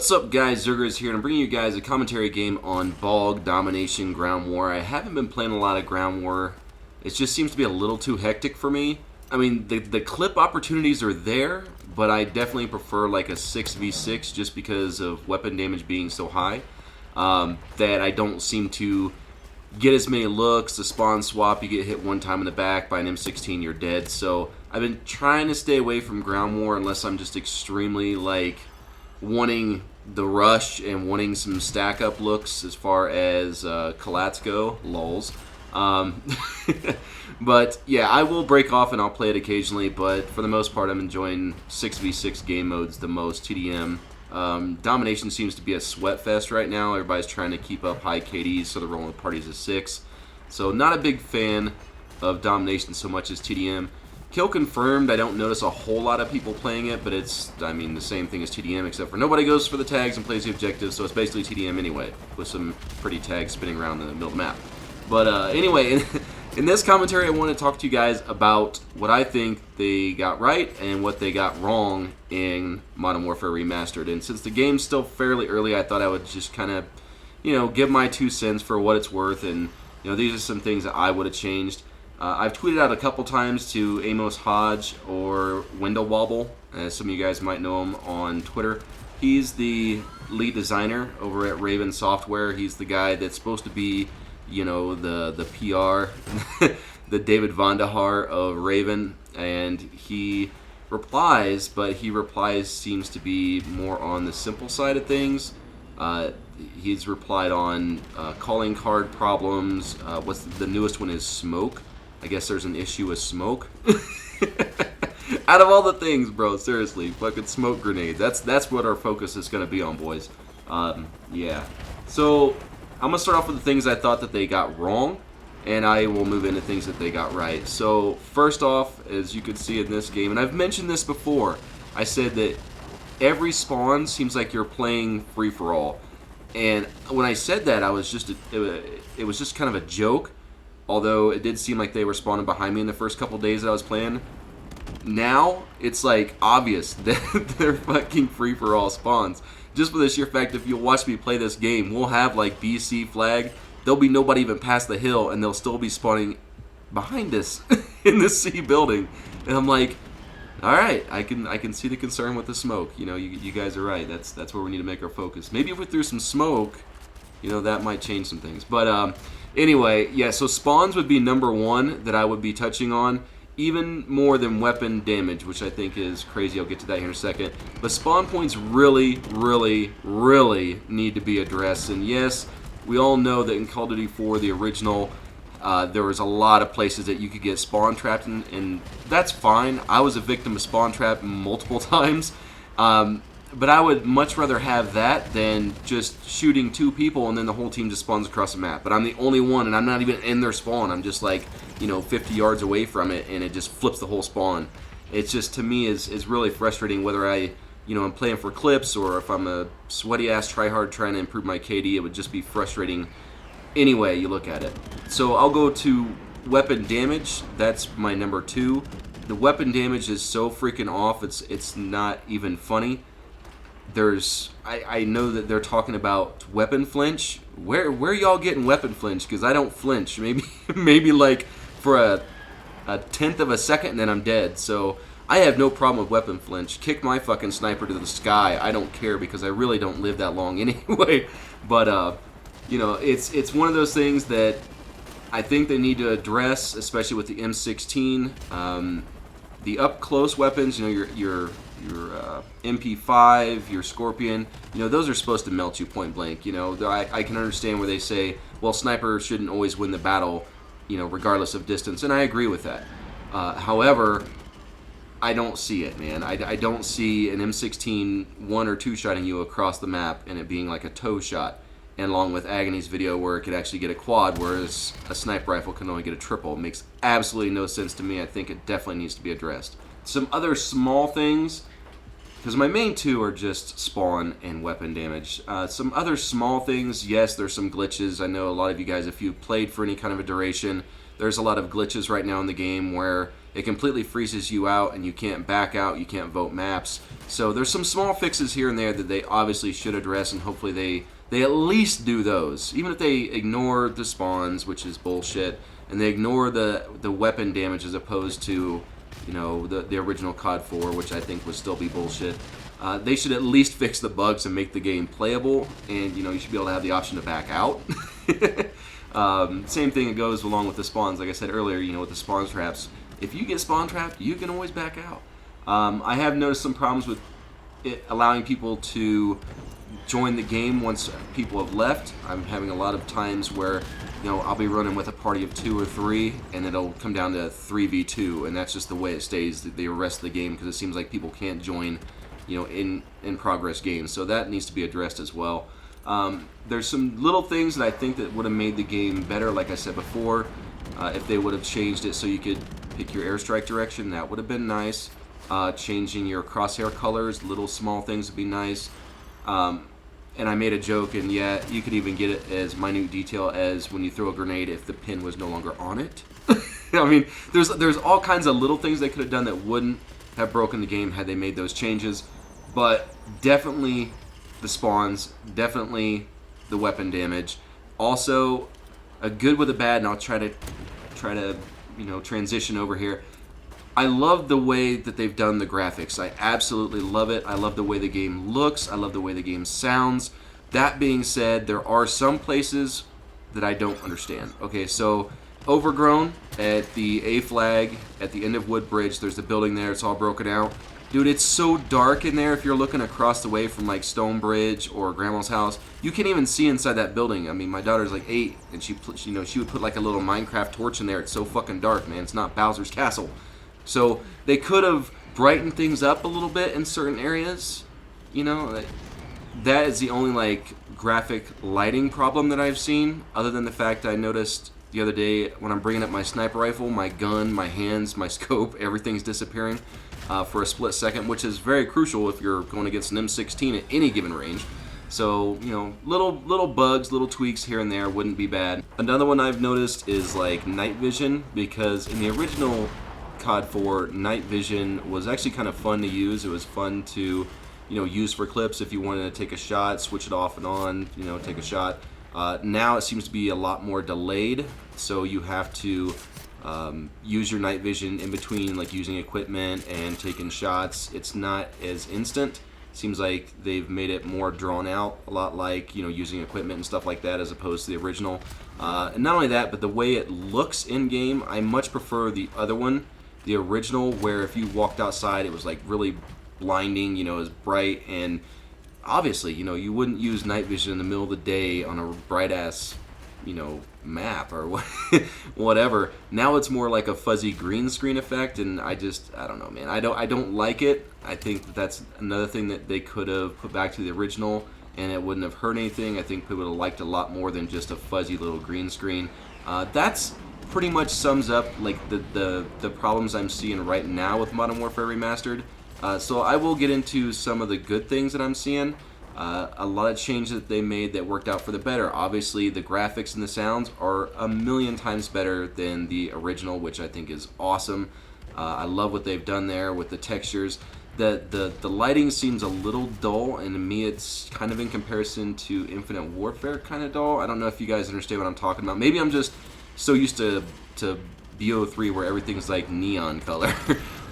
What's up, guys? zzirGrizz here, and I'm bringing you guys a commentary game on Bog, Domination, Ground War. I haven't been playing a lot of Ground War. It just seems to be a little too hectic for me. I mean, the clip opportunities are there, but I definitely prefer like a 6v6 just because of weapon damage being so high that I don't seem to get as many looks. The spawn swap, you get hit one time in the back by an M16, you're dead. So I've been trying to stay away from Ground War unless I'm just extremely like wanting the rush and wanting some stack up looks as far as collats go, lols. But yeah, I will break off and I'll play it occasionally, but for the most part I'm enjoying 6v6 game modes the most. TDM Domination seems to be a sweat fest right now. Everybody's trying to keep up high KDs, so they're rolling with parties of 6. So not a big fan of Domination so much as TDM. Kill confirmed, I don't notice a whole lot of people playing it, but it's, I mean, the same thing as TDM, except for nobody goes for the tags and plays the objectives, so it's basically TDM anyway, with some pretty tags spinning around in the middle of the map. But anyway, in this commentary, I want to talk to you guys about what I think they got right and what they got wrong in Modern Warfare Remastered. And since the game's still fairly early, I thought I would just kind of, you know, give my 2 cents for what it's worth, and, you know, these are some things that I would have changed. I've tweeted out a couple times to Amos Hodge or Window Wobble, as some of you guys might know him on Twitter. He's the lead designer over at Raven Software. He's the guy that's supposed to be, you know, the PR, the David Vandahar of Raven, and he replies, but he replies seems to be more on the simple side of things. He's replied on calling card problems. What's the newest one is smoke. I guess there's an issue with smoke. Out of all the things, bro, seriously, fucking smoke grenades. That's what our focus is going to be on, boys. Yeah. So I'm going to start off with the things I thought that they got wrong, and I will move into things that they got right. So first off, as you can see in this game, and I've mentioned this before, I said that every spawn seems like you're playing free-for-all. And when I said that, I was just it was just kind of a joke. Although it did seem like they were spawning behind me in the first couple days that I was playing. Now, it's like obvious that they're fucking free-for-all spawns. Just for the sheer fact, if you watch me play this game, we'll have like BC flag. There'll be nobody even past the hill, and they'll still be spawning behind us in this C building. And I'm like, all right, I can see the concern with the smoke. You know, you guys are right. That's where we need to make our focus. Maybe if we threw some smoke, you know, that might change some things. But anyway, yeah, so spawns would be number 1 that I would be touching on, even more than weapon damage, which I think is crazy. I'll get to that here in a second. But spawn points really, really, really need to be addressed. And yes, we all know that in Call of Duty 4, the original, there was a lot of places that you could get spawn trapped in, and that's fine. I was a victim of spawn trap multiple times. But I would much rather have that than just shooting 2 people and then the whole team just spawns across the map. But I'm the only one, and I'm not even in their spawn. I'm just like, you know, 50 yards away from it, and it just flips the whole spawn. It's just, to me, is really frustrating whether I, you know, I'm playing for clips or if I'm a sweaty-ass tryhard trying to improve my KD. It would just be frustrating any way you look at it. So I'll go to weapon damage. That's my number 2. The weapon damage is so freaking off, it's not even funny. I know that they're talking about weapon flinch. Where y'all getting weapon flinch? Because I don't flinch. Maybe like for a tenth of a second and then I'm dead. So I have no problem with weapon flinch. Kick my fucking sniper to the sky. I don't care because I really don't live that long anyway. But you know, it's one of those things that I think they need to address, especially with the M16. The up close weapons, you know, your MP5, your Scorpion, you know, those are supposed to melt you point blank. You know, I can understand where they say, well, sniper shouldn't always win the battle, you know, regardless of distance, and I agree with that. However, I don't see it, man. I don't see an M16 1 or 2 shotting you across the map and it being like a toe shot, and along with Agony's video where it could actually get a quad, whereas a sniper rifle can only get a triple. It makes absolutely no sense to me. I think it definitely needs to be addressed. Some other small things, because my main 2 are just spawn and weapon damage. Some other small things, yes, there's some glitches. I know a lot of you guys, if you played for any kind of a duration, There's a lot of glitches right now in the game where it completely freezes you out and you can't back out, you can't vote maps. So there's some small fixes here and there that they obviously should address, and hopefully they at least do those. Even if they ignore the spawns, which is bullshit, and they ignore the weapon damage as opposed to, you know, the original COD 4, which I think would still be bullshit. They should at least fix the bugs and make the game playable, and you know, you should be able to have the option to back out. Same thing goes along with the spawns. Like I said earlier, you know, with the spawn traps, if you get spawn trapped, you can always back out. I have noticed some problems with it allowing people to join the game once people have left. I'm having a lot of times where, you know, I'll be running with a party of 2 or 3, and it'll come down to 3v2, and that's just the way it stays the rest of the game, because it seems like people can't join, you know, in progress games. So that needs to be addressed as well. There's some little things that I think that would have made the game better, like I said before. If they would have changed it so you could pick your airstrike direction, that would have been nice. Changing your crosshair colors, little small things would be nice. And I made a joke, and yeah, you could even get it as minute detail as when you throw a grenade if the pin was no longer on it. I mean, there's all kinds of little things they could have done that wouldn't have broken the game had they made those changes. But definitely the spawns, definitely the weapon damage. Also, a good with a bad, and I'll try to you know, transition over here. I love the way that they've done the graphics. I absolutely love it. I love the way the game looks. I love the way the game sounds. That being said, there are some places that I don't understand. Okay, so Overgrown at the A flag at the end of Woodbridge, there's the building there. It's all broken out. Dude, it's so dark in there. If you're looking across the way from like Stonebridge or Grandma's house, you can't even see inside that building. I mean, my daughter's like 8, and she would put like a little Minecraft torch in there. It's so fucking dark, man. It's not Bowser's Castle. So they could have brightened things up a little bit in certain areas. You know, that is the only like graphic lighting problem that I've seen, other than the fact I noticed the other day when I'm bringing up my sniper rifle, my gun, my hands, my scope, everything's disappearing for a split second, which is very crucial if you're going against an M16 at any given range. So, you know, little bugs, little tweaks here and there wouldn't be bad. Another one I've noticed is like night vision, because in the original COD 4, night vision was actually kind of fun to use. It was fun to, you know, use for clips if you wanted to take a shot, switch it off and on, you know, take a shot. Now it seems to be a lot more delayed, so you have to use your night vision in between, like using equipment and taking shots. It's not as instant. Seems like they've made it more drawn out, a lot like, you know, using equipment and stuff like that as opposed to the original. And not only that, but the way it looks in game, I much prefer the other one, the original, where if you walked outside it was like really blinding, you know, it was bright, and obviously, you know, you wouldn't use night vision in the middle of the day on a bright ass, you know, map or whatever. Now it's more like a fuzzy green screen effect, and I don't know, man. I don't like it. I think that's another thing that they could have put back to the original, and it wouldn't have hurt anything. I think people would have liked a lot more than just a fuzzy little green screen. That's pretty much sums up like the problems I'm seeing right now with Modern Warfare Remastered. So I will get into some of the good things that I'm seeing. A lot of changes that they made that worked out for the better. Obviously, the graphics and the sounds are a million times better than the original, which I think is awesome. I love what they've done there with the textures. The lighting seems a little dull, and to me it's kind of in comparison to Infinite Warfare kind of dull. I don't know if you guys understand what I'm talking about. Maybe I'm just so used to BO3 where everything's like neon color.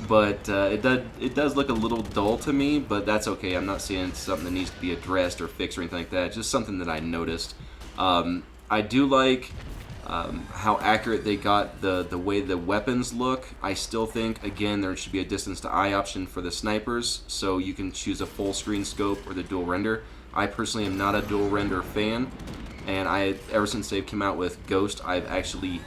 But it does look a little dull to me, but that's okay. I'm not saying it's something that needs to be addressed or fixed or anything like that. It's just something that I noticed. I do like how accurate they got the way the weapons look. I still think, again, there should be a distance to eye option for the snipers, so you can choose a full screen scope or the dual render. I personally am not a dual render fan, and ever since they've come out with Ghost, I've actually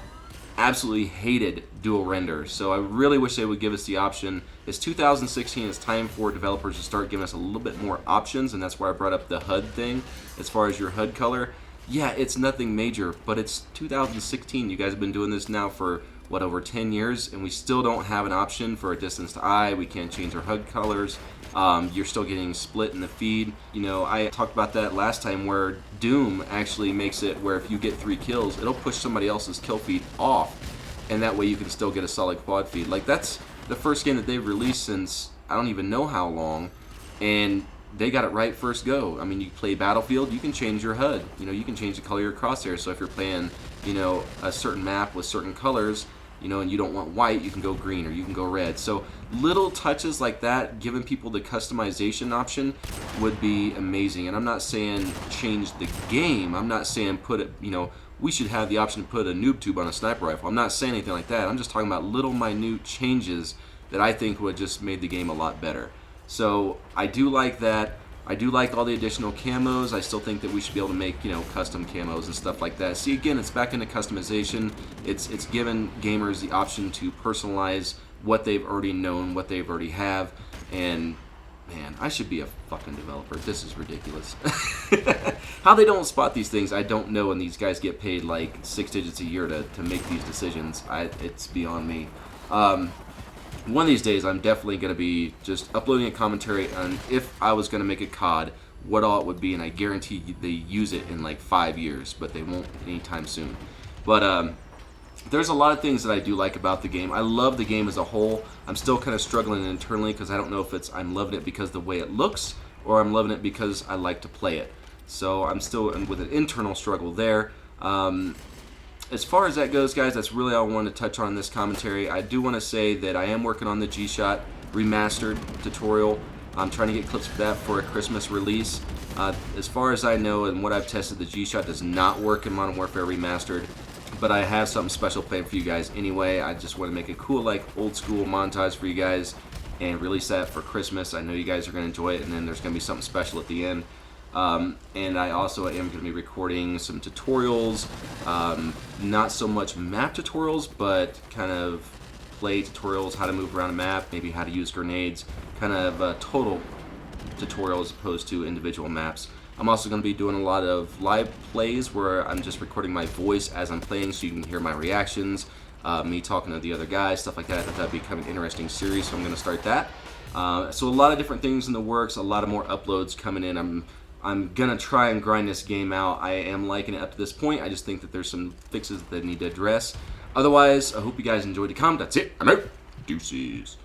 absolutely hated dual render. So I really wish they would give us the option. It's 2016. It's time for developers to start giving us a little bit more options, and that's why I brought up the HUD thing. As far as your HUD color, yeah, it's nothing major, but it's 2016. You guys have been doing this now for what, over 10 years, and we still don't have an option for a distance to eye. We can't change our HUD colors. You're still getting split in the feed. You know, I talked about that last time, where Doom actually makes it where if you get 3 kills, it'll push somebody else's kill feed off. and that way you can still get a solid quad feed. Like, that's the first game that they've released since I don't even know how long, and they got it right first go. I mean, you play Battlefield, you can change your HUD. You know, you can change the color of your crosshairs. So if you're playing, you know, a certain map with certain colors, you know, and you don't want white, you can go green or you can go red. So little touches like that, giving people the customization option, would be amazing. And I'm not saying change the game. I'm not saying put it, you know, we should have the option to put a noob tube on a sniper rifle. I'm not saying anything like that. I'm just talking about little minute changes that I think would just made the game a lot better. So I do like that. I do like all the additional camos. I still think that we should be able to make, you know, custom camos and stuff like that. See, again, it's back into customization. It's given gamers the option to personalize what they've already known, what they've already have. And man, I should be a fucking developer. This is ridiculous. How they don't spot these things, I don't know. And these guys get paid like 6 digits a year to make these decisions. It's beyond me. One of these days, I'm definitely going to be just uploading a commentary on if I was going to make a COD, what all it would be, and I guarantee you they use it in like 5 years, but they won't anytime soon. But there's a lot of things that I do like about the game. I love the game as a whole. I'm still kind of struggling internally because I don't know if it's I'm loving it because of the way it looks or I'm loving it because I like to play it. So I'm still with an internal struggle there. As far as that goes, guys, that's really all I wanted to touch on in this commentary. I do want to say that I am working on the G-Shot Remastered tutorial. I'm trying to get clips for that for a Christmas release. As far as I know and what I've tested, the G-Shot does not work in Modern Warfare Remastered, but I have something special planned for you guys anyway. I just want to make a cool, like, old-school montage for you guys and release that for Christmas. I know you guys are going to enjoy it, and then there's going to be something special at the end. And I also am going to be recording some tutorials, not so much map tutorials, but kind of play tutorials, how to move around a map, maybe how to use grenades, kind of total tutorial as opposed to individual maps. I'm also going to be doing a lot of live plays where I'm just recording my voice as I'm playing so you can hear my reactions, me talking to the other guys, stuff like that. I thought that'd be kind of an interesting series, so I'm going to start that. So a lot of different things in the works, a lot of more uploads coming in. I'm going to try and grind this game out. I am liking it up to this point. I just think that there's some fixes that I need to address. Otherwise, I hope you guys enjoyed the comment. That's it. I'm out. Deuces.